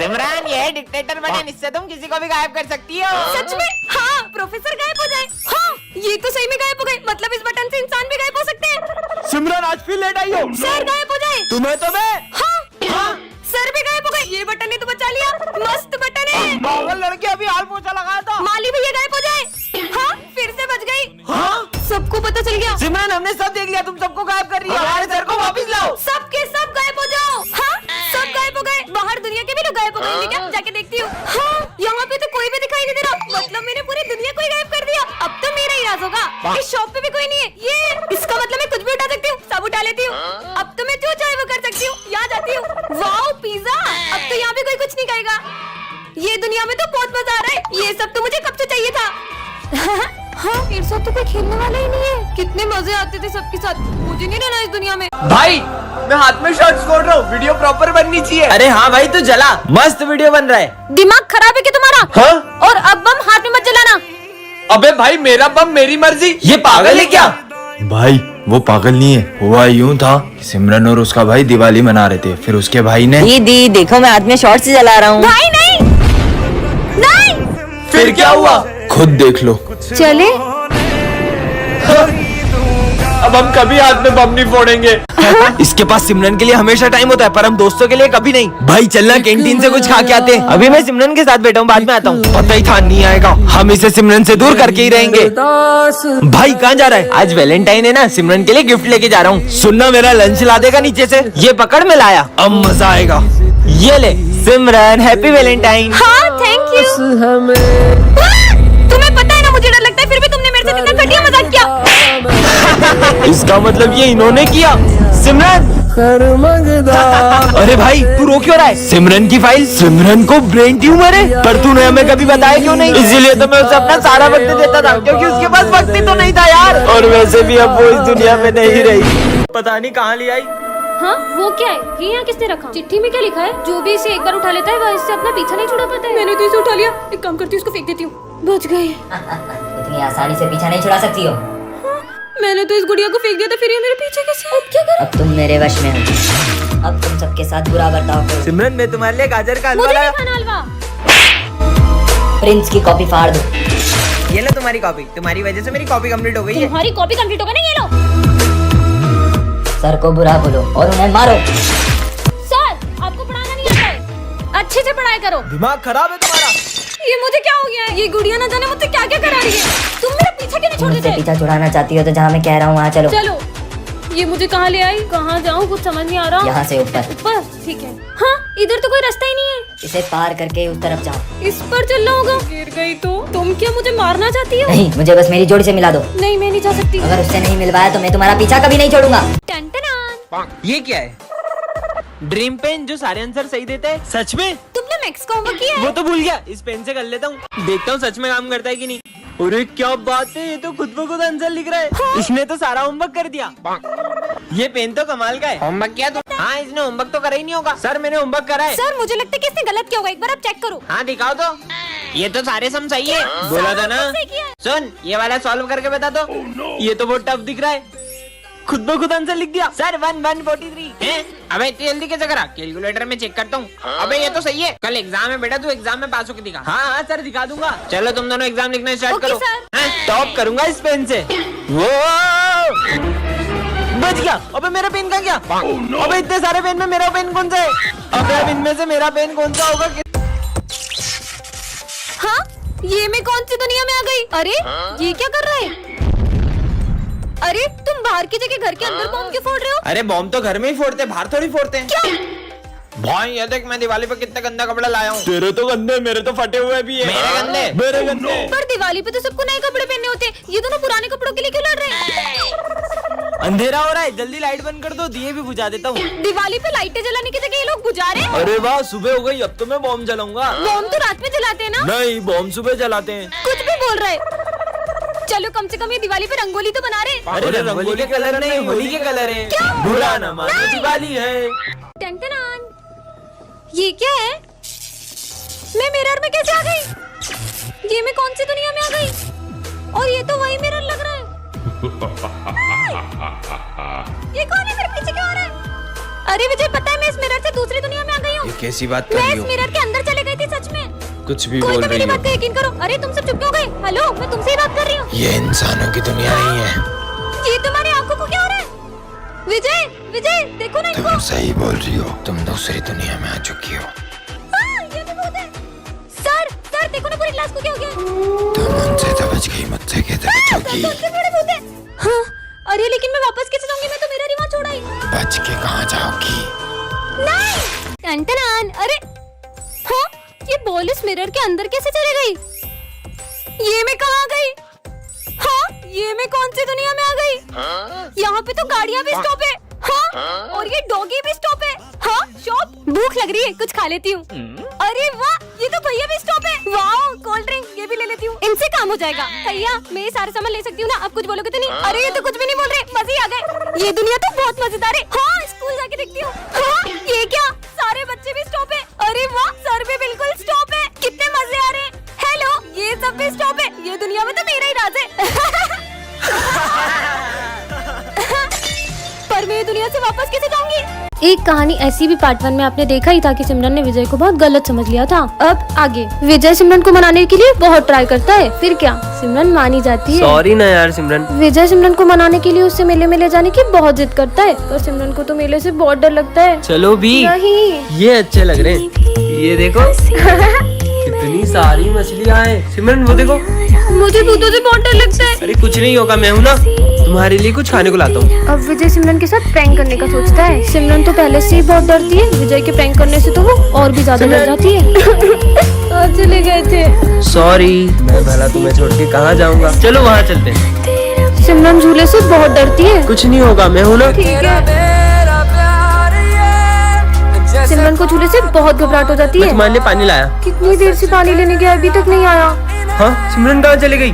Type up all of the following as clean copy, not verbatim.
सिमरन ये है dictator button, इससे तुम किसी को भी गायब कर सकती हो। सच में? हाँ, प्रोफेसर गायब हो जाए। हाँ, ये तो सही में गायब हो गए। मतलब इस बटन से इंसान भी गायब हो सकते हैं। सिमरन आज फिर लेट आई हो। सर गायब हो जाए। तुम्हें तो मैं। हाँ, सर भी गायब हो गए। ये बटन ने तो बचा लिया। मस्त बटन है। पागल लड़की अभी हाल पोछा लगाया था। माली भैया गायब हो जाए। हाँ, फिर से बच गई। हाँ? सबको पता चल गया। सिमरन हमने सब देख लिया, तुम सबको गायब कर रही हो। हमारे सर को वापस लाओ। सबके सब गायब हो जाओ। हाँ, सब गायब हो गए। बाहर दुनिया के भी लोग गायब हो गए क्या? जाके देखती हूँ। हाँ, यहाँ पे तो कोई भी दिखाई नहीं दे रहा। मतलब मैंने पूरी दुनिया को ही गायब कर दिया। अब तो मेरा ही राज होगा। इस शॉप पे भी कोई नहीं है। ये इसका मतलब मैं कुछ भी उठा सकती हूँ, सब उठा लेती हूँ। अब तो मैं जो चाहे वो कर सकती हूँ। यहाँ जाती हूँ। Wow pizza. अब तो यहाँ पे कोई कुछ नहीं कहेगा। ये दुनिया में तो बहुत मजा आ रहा है। ये सब तो मुझे कब से चाहिए था। हाँ, मेरे साथ तो कोई खेलने वाला ही नहीं है। कितने मजे आते थे सबके साथ। मुझे नहीं रहना इस दुनिया में। भाई मैं हाथ में शॉट्स छोड़ रहा हूँ, वीडियो प्रॉपर बननी चाहिए। अरे हाँ भाई तू जला, मस्त वीडियो बन रहा है। दिमाग खराब है क्या तुम्हारा? हाँ? और अब बम हाथ में मत जलाना। अबे भाई मेरा बम मेरी मर्जी। ये पागल है क्या? भाई वो पागल नहीं है, हुआ यूं था कि सिमरन और उसका भाई दिवाली मना रहे थे, फिर उसके भाई ने दीदी देखो मैं हाथ में शॉर्ट्स जला रहा हूँ। भाई नहीं, नहीं। फिर क्या हुआ? खुद देख लो। चले। अब हम कभी हाथ में बम नहीं फोड़ेंगे। इसके पास सिमरन के लिए हमेशा टाइम होता है, पर हम दोस्तों के लिए कभी नहीं। भाई चलना कैंटीन से कुछ खा के आते हैं। अभी मैं सिमरन के साथ बैठा हूँ, बाद में आता हूँ। पता ही था नहीं आएगा, हम इसे सिमरन से दूर करके ही रहेंगे। भाई कहाँ जा रहा है? आज वैलेंटाइन है ना, सिमरन के लिए गिफ्ट लेके जा रहा हूँ। सुनना मेरा लंच ला देगा नीचे से। ये पकड़ में लाया, अब मजा आएगा। ये ले सिमरन, हैप्पी वैलेंटाइन। हाँ थैंक यू। तुम्हें पता है ना मुझे डर लगता है, फिर भी तुमने मेरे से कितना घटिया मजाक किया। इसका मतलब ये इन्होंने किया। सिमरन अरे भाई तू रो क्यों रहा है? सिमरन की फाइल, सिमरन को ब्रेन ट्यूमर है। पर तूने हमें कभी बताया क्यों नहीं? इसीलिए तो मैं उसे अपना सारा वक्त देता था, क्योंकि उसके पास वक्त ही तो नहीं था यार। और वैसे भी अब वो इस दुनिया में नहीं रही, पता नहीं कहाँ ले आई। हाँ वो क्या है? ये यहाँ किसने रखा? चिट्ठी में क्या लिखा है? जो भी इसे एक बार उठा लेता है वह इससे अपना पीछा नहीं छुड़ा पाता है। मैंने तो इसे उठा लिया। एक काम करती हूँ, उसको फेंक देती हूँ। बच गए। इतनी आसानी से पीछा नहीं छुड़ा सकती हो। मैंने तो इस गुड़िया को फेंक दिया था, फिर ये मेरे पीछे कैसे? अब क्या करूं? अब तुम मेरे वश में हो। अब तुम सबके साथ बुरा बर्ताव करो। सिमरन मैं तुम्हारे लिए गाजर का हलवा मुझे लाया। नहीं खाना हलवा। प्रिंस की कॉपी फाड़ दो। ये लो तुम्हारी कॉपी, तुम्हारी वजह से मेरी कॉपी कंप्लीट हो गई है। तुम्हारी कॉपी कंप्लीट होगा ना? ये लो। सर को बुरा बोलो और उन्हें मारो। सर आपको पढ़ाना नहीं आता है, अच्छे से पढ़ाई करो। दिमाग खराब है तुम्हारा। ये मुझे क्या हो गया है? ये गुड़िया ना जाने मुझसे क्या क्या करा रही है। तुम मेरा पीछा क्यों नहीं छोड़ मुझसे देते? पीछा छुड़ाना चाहती हो तो जहाँ मैं कह रहा हूँ वहाँ चलो। चलो। ये मुझे कहाँ ले आई? कहाँ जाऊँ कुछ समझ नहीं आ रहा। यहाँ से ऊपर। ऊपर? ठीक है। हाँ इधर तो कोई रास्ता ही नहीं है। इसे पार करके उस तरफ जाओ। इस पर चलना होगा। गिर गई तो? तुम क्या मुझे मारना चाहती हो? नहीं, मुझे बस मेरी जोड़ी से मिला दो। नहीं मैं नहीं जा सकती। अगर उससे नहीं मिलवाया तो मैं तुम्हारा पीछा कभी नहीं छोड़ूंगा। टन-टन-टन। ये क्या है? ड्रीम पेन जो सारे आंसर सही देते हैं। सच में? तुमने मैक्स का होमवर्क किया है? वो तो भूल गया, इस पेन से कर लेता हूँ। देखता हूँ सच में काम करता है कि नहीं। अरे क्या बात है, ये तो खुद ब खुद आंसर लिख रहा है। हाँ? इसने तो सारा होमवर्क कर दिया। ये पेन तो कमाल का है। होमवर्क किया तू? हाँ इसने होमवर्क तो करा ही नहीं होगा। सर मैंने होमवर्क करा है। सर मुझे लगता है कि इसने गलत किया होगा, एक बार आप चेक करो। हाँ दिखाओ तो। ये तो सारे सम सही है। बोला था ना। सुन ये वाला सॉल्व करके बता दो। ये तो बहुत टफ दिख रहा है। खुद ब खुद आंसर लिख दिया। सर 1143 है। अबे इतनी जल्दी कैसे करा? कैलकुलेटर में चेक करता हूँ। अबे ये तो सही है। कल एग्जाम है बेटा, तू एग्जाम में पास होके दिखा। हाँ हाँ सर दिखा दूंगा। चलो तुम दोनों एग्जाम लिखना स्टार्ट करो। टॉप करूंगा इस पेन से। वो बच गया। अबे मेरा पेन कहाँ गया? अबे इतने सारे पेन में मेरा पेन कौन सा है? अबे अब इनमें से मेरा पेन कौन सा होगा? हाँ ये मैं कौन सी दुनिया में आ गई? अरे ये क्या कर रहा है? अरे तुम बाहर की जगह घर के अंदर बॉम्ब क्यों फोड़ रहे हो? अरे बॉम्ब तो घर में ही फोड़ते, बाहर थोड़ी फोड़ते हैं। क्या? भाई ये देख मैं दिवाली पे कितना गंदा कपड़ा लाया हूँ। तेरे तो गंदे, मेरे तो फटे हुए भी है। मेरे गंदे? मेरे गंदे। पर दिवाली पे तो सबको नए कपड़े पहनने होते हैं। ये दोनों पुराने कपड़ों के लिए क्यों लड़ रहे हैं? अंधेरा हो रहा है, जल्दी लाइट बंद कर दो, दिए भी बुझा देता हूँ। दिवाली पे लाइटें जलाने की जगह ये लोग बुझा रहे हैं। अरे वाह सुबह हो गई, अब तो मैं बॉम्ब जलाऊंगा। बॉम्ब तो रात में जलाते हैं ना? नहीं बॉम्ब सुबह जलाते हैं। कुछ भी बोल रहे हैं। चलो कम से कम ये दिवाली पे रंगोली तो बना रहे हैं। अरे रंगोली के कलर नहीं, होली के कलर है। क्या? बुरा न मानो दिवाली है। टन-टन-टन। ये क्या है? मैं मिरर में कैसे आ गई? ये मैं कौन सी दुनिया में आ गई? और ये तो वही मिरर लग रहा है। ये कौन है? मेरे पीछे क्यों आ रहा है? अरे मुझे पता है मैं इस मिरर से दूसरी दुनिया में आ गई हूँ। हो? ये कैसी बात कर मैं रही इस हो? मिरर के अंदर चले गई थी सच में। कुछ भी कोई बोल तो रही मेरी हो? बात का यकीन करो। अरे तुम सब चुप क्यों गए? हेलो, मैं तुमसे ही बात कर रही हूँ। ये इंसानों की दुनिया नहीं है। ये तुम्हारी आंखों को क्या हो रहा है? विजय, विजय देखो ना इनको। तुम सही बोल रही हो, तुम दूसरी दुनिया में आ चुकी हो। ये भी भूत है। सर देखो ना पूरी क्लास को क्या हो गया? तुम उनसे तो बच गई, मुझसे कैसे बचोगी? सबसे बड़े भूत है। हाँ, अरे लेकिन मैं वापस कैसे जाऊंगी? मैं तो मेरा रिवाज छोड़ा ही। बच के कहाँ जाओगी? नहीं। टन-टन, अरे हाँ, ये बॉल इस मिरर के अंदर कैसे चले गई? ये मैं कहाँ आ गई? हाँ, ये मैं कौन सी दुनिया में आ गई? यहाँ पे तो गाड़ियाँ भी स्टॉप है। हाँ, और ये डॉगी भी स्टॉप है। हाँ, शॉप। भूख लग रही है, कुछ खा लेती हूँ। अरे वाह, ये तो भैया भी स्टॉप है। वाह, कोल्ड ड्रिंक ये भी ले लेती हूँ, इनसे काम हो जाएगा। भैया, मैं ये सारे सामान ले सकती हूँ ना? आप कुछ बोलोगे तो नहीं? अरे ये तो कुछ भी नहीं बोल रहे, मजे ही आ गए। ये दुनिया तो बहुत मजेदार है। हाँ, स्कूल जाके देखती हूँ। हाँ, ये क्या? सारे बच्चे भी स्टॉप है। अरे वाह, सर भी बिल्कुल स्टॉप है। कितने मजे आ रहे हैं। हेलो, ये सब भी स्टॉप है। ये दुनिया में तो मेरा ही राज है। पर मैं ये दुनिया से वापस कैसे जाऊंगी? एक कहानी ऐसी भी पार्ट 1 में आपने देखा ही था कि सिमरन ने विजय को बहुत गलत समझ लिया था। अब आगे विजय सिमरन को मनाने के लिए बहुत ट्राई करता है, फिर क्या सिमरन मानी जाती है। सॉरी ना यार सिमरन। विजय सिमरन को मनाने के लिए उससे मेले में ले जाने की बहुत जिद करता है, पर सिमरन को तो मेले से बहुत डर लगता है। चलो भी, नहीं, ये अच्छे लग रहे हैं। ये देखो कितनी सारी मछलियाँ हैं। सिमरन वो देखो। मुझे भूतों से बहुत डर लगता है। अरे कुछ नहीं होगा, मैं हूँ ना, तुम्हारे लिए कुछ खाने को लाता हूँ। अब विजय सिमरन के साथ प्रैंक करने का सोचता है। सिमरन तो पहले से ही बहुत डरती है, विजय के प्रैंक करने से तो वो और भी ज्यादा डर जाती है। और चले गए थे। सॉरी, मैं भला तुम्हें छोड़ के कहाँ जाऊँगा। चलो वहाँ चलते हैं। सिमरन झूले से बहुत डरती है। कुछ नहीं होगा, मैं हूँ ना। ठीक है। सिमरन को झूले से बहुत घबराहट हो जाती मैं है। तुम्हारे लिए पानी लाया। कितनी देर से पानी लेने गया, अभी तक नहीं आया। हाँ, सिमरन कहाँ चली गई?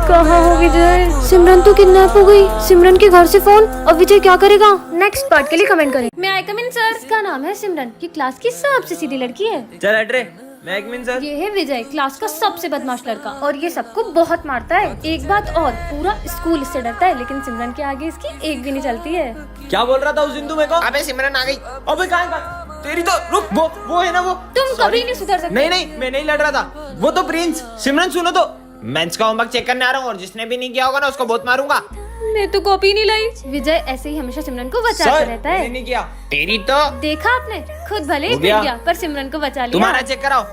कहाँ हो विजय? सिमरन तो किडनैप हो गई। सिमरन के घर से फोन। अब विजय क्या करेगा? नेक्स्ट पार्ट के लिए कमेंट करें। मैं आई कम इन सर। इसका नाम है सिमरन, ये क्लास की सबसे सीधी लड़की है। चल हट रे, मैं एक मिनट सर। ये है विजय, क्लास का सबसे बदमाश लड़का, और ये सबको बहुत मारता है। एक बात और, पूरा स्कूल इससे डरता है, लेकिन सिमरन के आगे इसकी एक भी नहीं चलती है। क्या बोल रहा था उस दिन तू मेरे को? अबे सिमरन आ गई। अबे कहाँ? तेरी तो रुक, वो है ना वो। तुम कभी नहीं सुधर सकते। नहीं, मैं नहीं लड़ रहा था, वो तो प्रिंस। सिमरन सुनो तो। मैं इसका होमवर्क चेक करने आ रहा हूँ, और जिसने भी नहीं किया होगा ना उसको बहुत मारूंगा। मैं तो कॉपी नहीं लाई। विजय ऐसे ही हमेशा सिमरन को बचाता रहता मैंने है। नहीं किया। तेरी तो देखा आपने, खुद भले ही हो गया। पिट गया पर सिमरन को बचा लिया। तुम्हारा चेक कराओ,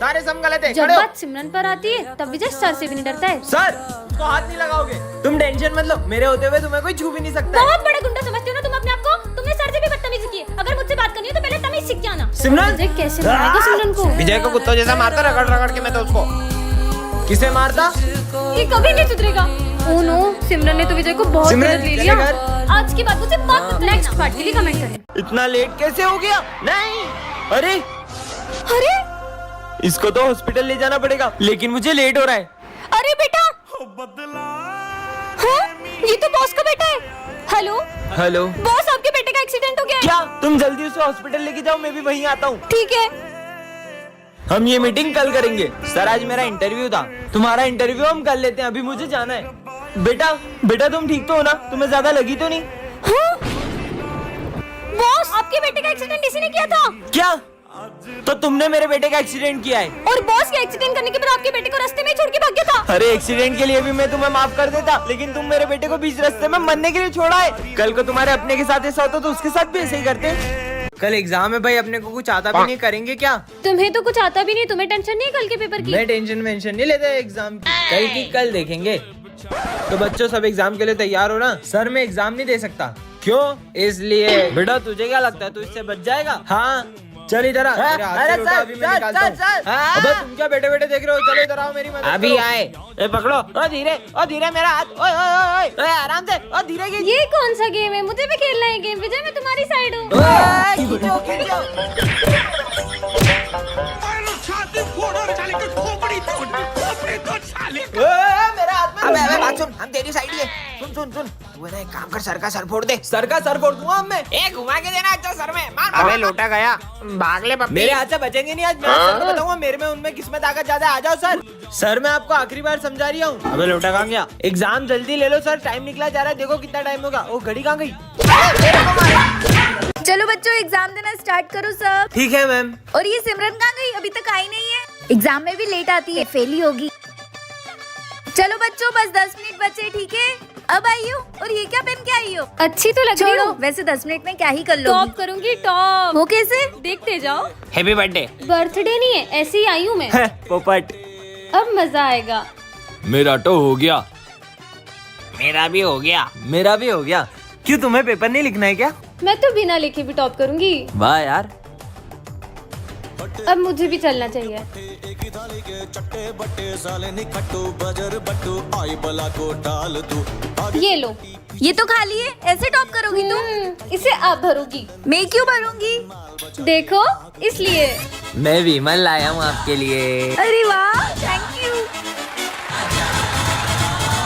सारे सम गलत है। जब खड़े हो। बात सिमरन पर आती है तब विजय सर से भी नहीं डरता है। सर, उसको हाथ नहीं लगाओगे। तुम टेंशन मत लो, मेरे होते हुए तुम्हें कोई छू भी नहीं सकता है। बहुत बड़ा गुंडा समझते हो ना तुम अपने आप को? तुमने सर से भी बदतमीजी की। अगर मुझसे बात करनी है तो पहले तमीज सीख के आना। सिमरन! विजय कैसे मारेगा सिमरन को? विजय को कुत्तों जैसा मारता रगड़ रगड़ के मैं तो उसको। किसे मारता? ये कभी नहीं सुधरेगा। ओह नो, सिमरन ने तो विजय को बहुत सिमरन, गलत ले लिया। चले घर। आज की बात मुझे बहुत। नेक्स्ट पार्ट के लिए कमेंट करें। इतना लेट कैसे हो गया? नहीं, अरे अरे इसको तो हॉस्पिटल ले जाना पड़ेगा, लेकिन मुझे लेट हो रहा है। अरे बेटा, हाँ, ये तो बॉस का बेटा है। Hello hello. बॉस, आपके बेटे का एक्सीडेंट हो गया है। क्या? तुम जल्दी उसे हॉस्पिटल लेके जाओ, मैं भी वहीं आता हूँ। ठीक है। हम ये मीटिंग कल करेंगे। सर, आज मेरा इंटरव्यू था। तुम्हारा इंटरव्यू हम कर लेते हैं, अभी मुझे जाना है। बेटा तुम ठीक तो हो ना? तुम्हें ज्यादा लगी तो नहीं? हाँ? बॉस, आपके बेटे का एक्सीडेंट इसी ने किया था। क्या? तो तुमने मेरे बेटे का एक्सीडेंट किया है? और बॉस के एक्सीडेंट करने के बाद आपके बेटे को रास्ते में ही छोड़ के भाग गया था। अरे एक्सीडेंट के लिए भी मैं तुम्हें माफ कर देता, लेकिन तुम मेरे बेटे को बीच रास्ते में मरने के लिए छोड़ा है। कल को तुम्हारे अपने के साथ ऐसा होता तो उसके साथ भी ऐसे ही करते। कल एग्जाम है भाई, अपने को कुछ आता भी नहीं, करेंगे क्या? तुम्हें तो कुछ आता भी नहीं, तुम्हें टेंशन नहीं है कल के पेपर की? मैं टेंशन नहीं लेता एग्जाम की, कल की कल देखेंगे। तो बच्चों, सब एग्जाम के लिए तैयार हो ना? सर, मैं एग्जाम नहीं दे सकता। क्यों? इसलिए। बेटा तुझे क्या लगता है तू इससे बच जाएगा? हाँ, चल इधर आ। तेरे हाथ से लोटा अभी मैं निकालता हूँ। अबे तुम क्या बैठे बैठे देख रहे हो? चलो इधर आओ, मेरी मदद अभी करो। आए। ए पकड़ो, ओ धीरे मेरा हाथ। ओए ओए ओए ओए, आराम से, ओ धीरे खींच। ये कौन सा गेम है? मुझे भी खेलना है गेम। विजय, मैं तुम्हारी साइड हूँ। खींचो। मेरा हाथ में। अबे बात सुन, हम तेरी साइड ही है। सुन तू है ना, एक काम कर, सर का सर फोड़ दे। सर का सर फोड़ दूंगा मैं। ए घुमा के देना अच्छा सर में। मार। अबे लोटा गया, भाग ले पप्पी। मेरे हाथ से बचेंगे नहीं आज। मैं सर को बताऊंगा मेरे में उनमें किसमें ताकत ज्यादा है। आ जाओ सर। सर, मैं आपको आखिरी बार समझा रही हूँ। अबे लोटा कहाँ गया? एग्जाम जल्दी ले लो सर, टाइम निकला जा रहा है। देखो कितना टाइम होगा। ओ घड़ी कहाँ गई? चलो बच्चों एग्जाम देना स्टार्ट करो सब। ठीक है मैम। और ये सिमरन कहाँ गई? अभी तक आई नहीं है। एग्जाम में भी लेट आती है, फेल ही होगी। चलो बच्चों बस 10 मिनट बचे, ठीक है? अब आई हो। और ये क्या पहन के आई हो? अच्छी तो लग रही छोड़ो, हो। वैसे 10 मिनट में क्या ही कर लो। टॉप करूंगी टॉप। वो कैसे? देखते जाओ। Happy birthday. बर्थडे नहीं है, ऐसे ही आई हूँ मैं। पोपट। अब मजा आएगा। मेरा तो हो गया। मेरा भी हो गया। मेरा भी हो गया। क्यों, तुम्हें पेपर नहीं लिखना है क्या? मैं तो बिना लिखे भी टॉप करूंगी। वाह यार। अब मुझे भी चलना चाहिए। ये लो। ये तो खाली है, ऐसे टॉप करोगी तुम? इसे आप भरोगी। मैं क्यों भरूंगी? देखो इसलिए। मैं विमल लाया हूँ आपके लिए। अरे वाह, थैंक यू।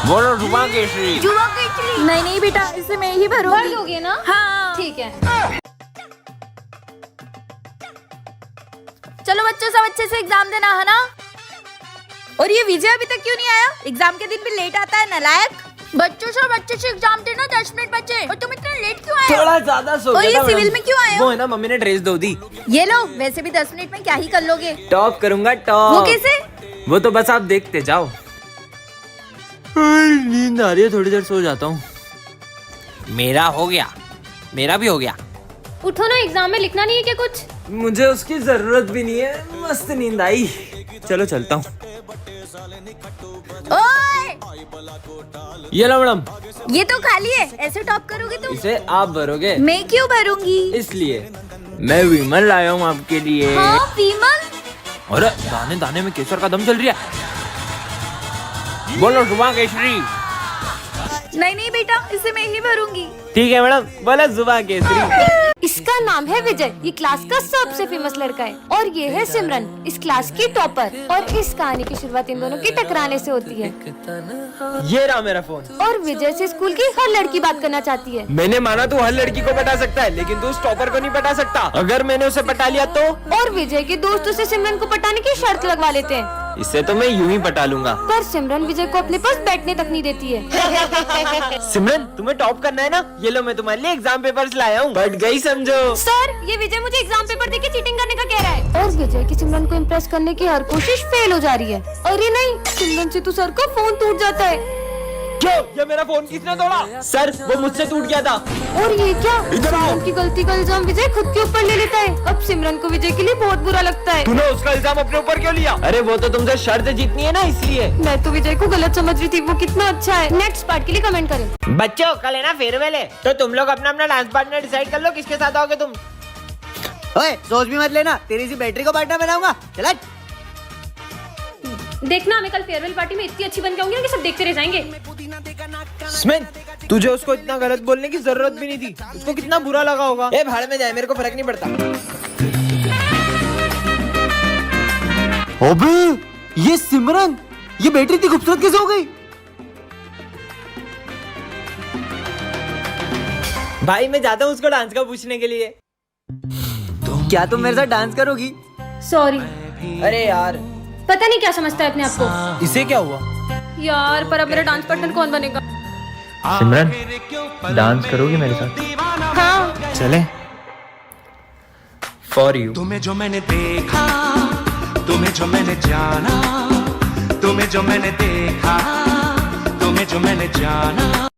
बोलो जुमा केसरी। जुआ केसरी। नहीं बेटा, इसे मैं ही भर भरूंगी। दोगे ना? हाँ ठीक है। चलो बच्चों सब अच्छे से एग्जाम देना है ना। और ये विजय अभी तक क्यों नहीं आया? एग्जाम के दिन भी लेट आता है, नालायक। बच्चों सब अच्छे से एग्जाम देना, 10 मिनट बचे। और तुम इतना लेट क्यों आए? थोड़ा ज्यादा सो और गया ये था सिविल मैडम। में क्यों आए हो? वो है ना, मम्मी ने ड्रेस धो दी। ये लो, वैसे भी 10 मिनट में क्या ही कर लोगे। टॉप करूंगा टॉप। वो कैसे? वो तो बस आप देखते जाओ। नींद आ रही है, थोड़ी देर सो जाता हूँ। मेरा हो गया। मेरा भी हो गया। उठो ना, एग्जाम में लिखना नहीं है क्या कुछ? मुझे उसकी जरूरत भी नहीं है, मस्त नींद आई। चलो चलता हूँ। ओए, ये लो मैडम, ये तो खाली है, ऐसे टॉप करोगे तुम? इसे आप भरोगे। मैं क्यों भरूंगी? इसलिए मैं विमल लाया हूँ आपके लिए। हाँ विमल। अरे दाने दाने में केसर का दम चल रही है। बोलो जुमा केसरी। नहीं बेटा, इसे मैं ही भरूंगी। ठीक है मैडम, बोला जुबा केसरी। इसका नाम है विजय, ये क्लास का सबसे फेमस लड़का है। और ये है सिमरन, इस क्लास की टॉपर। और इस कहानी की शुरुआत इन दोनों की टकराने से होती है। ये रहा मेरा फोन। और विजय से स्कूल की हर लड़की बात करना चाहती है। मैंने माना तू हर लड़की को पटा सकता है, लेकिन तू उस टॉपर को नहीं पटा सकता। अगर मैंने उसे पटा लिया तो? और विजय के दोस्त उसे सिमरन को पटाने की शर्त लगवा लेते हैं। इससे तो मैं यूं ही पटा लूंगा। पर सिमरन विजय को अपने पास बैठने तक नहीं देती है। सिमरन, तुम्हें टॉप करना है ना? ये लो, मैं तुम्हारे लिए एग्जाम पेपर्स लाया हूँ। बढ़ गई समझो। सर, ये विजय मुझे एग्जाम पेपर देके चीटिंग करने का कह रहा है। और विजय की सिमरन को इम्प्रेस करने की हर कोशिश फेल हो जा रही है। अरे नहीं, सिमरन से तो सर का फोन टूट जाता है। क्यों? ये मेरा फोन किसने तोड़ा? सर, वो मुझसे टूट गया था। और ये क्या? इधर आओ। सिमरन की गलती का इल्जाम विजय खुद के ऊपर ले लेता है। अब सिमरन को विजय के लिए बहुत बुरा लगता है। तूने उसका इल्जाम अपने ऊपर क्यों लिया? अरे वो तो तुमसे शर्त जीतनी है ना, इसलिए। मैं तो विजय को गलत समझ रही थी, वो कितना अच्छा है। नेक्स्ट पार्ट के लिए कमेंट करें। बच्चों कल है ना फेयरवेल है, तो तुम लोग अपना अपना डांस पार्टनर डिसाइड कर लो, किसके साथ आओगे तुम। ओए, सोच भी मत लेना, तेरी सी बैटरी को पार्टनर बनाऊंगा। चल हट। देखना, मैं कल फेयरवेल पार्टी में इतनी अच्छी बन के आऊंगी ना कि सब देखते रह जाएंगे। स्मिथ, तुझे उसको इतना गलत बोलने की जरूरत भी नहीं थी। उसको कितना बुरा लगा होगा। ए भाड़ में जाए, मेरे को फर्क नहीं पड़ता। अबे ये सिमरन, ये बैटरी इतनी खूबसूरत कैसे हो गई? भाई मैं जाता हूँ उसको डांस का पूछने के लिए। क्या तुम मेरे साथ डांस करोगी? सॉरी, अरे यार, पता नहीं क्या समझता है अपने आप को। इसे क्या हुआ? यार, पर अब मेरा डांस पार्टनर कौन बनेगा? सिमरन, डांस करोगी मेरे साथ? हाँ। चले। For you. तुम्हें जो मैंने देखा, तुम्हें जो मैंने जाना, तुम्हें जो मैंने देखा, तुम्हें जो मैंने जाना।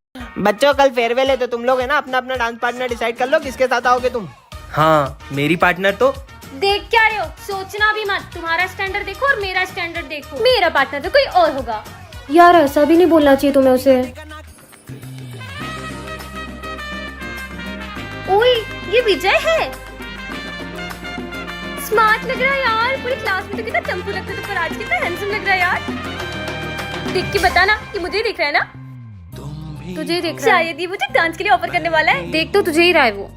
बच्चों कल फेयरवेल है, तो तुम लोग है ना अपना अपना डांस पार्टनर डिसाइड कर लो, किसके साथ आओगे तुम। हाँ, मेरी पार्टनर तो देख क्या रहे हो? सोचना भी मत। तुम्हारा स्टैंडर्ड देखो और मेरा स्टैंडर्ड देखो। मेरा पार्टनर तो कोई और होगा। यार, ऐसा भी नहीं बोलना चाहिए तुम्हें उसे। ओए, ये विजय है। स्मार्ट लग रहा है यार। पूरी क्लास में तो कितना चंपू लगता था, पर आज कितना हैंडसम लग रहा है यार। देख के बताना कि मुझे ही दिख रहा है ना? तुझे ही दिख रहा है। शायद ये मुझे डांस के लिए ऑफर करने वाला है। देख तो तुझे ही रहा है वो।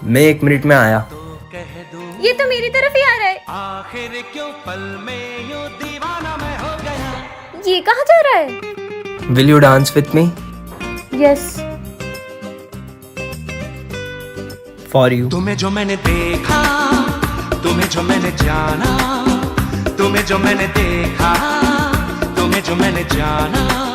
मैं 1 मिनट में आया। ये तो मेरी तरफ ही आ रहा है। आखिर क्यों पल में यूं दीवाना मैं हो गया। ये कहाँ जा रहा है? Will you dance with me? Yes. For you. तुम्हें जो मैंने देखा, तुम्हें जो मैंने जाना, तुम्हें जो मैंने देखा, तुम्हें जो मैंने जाना।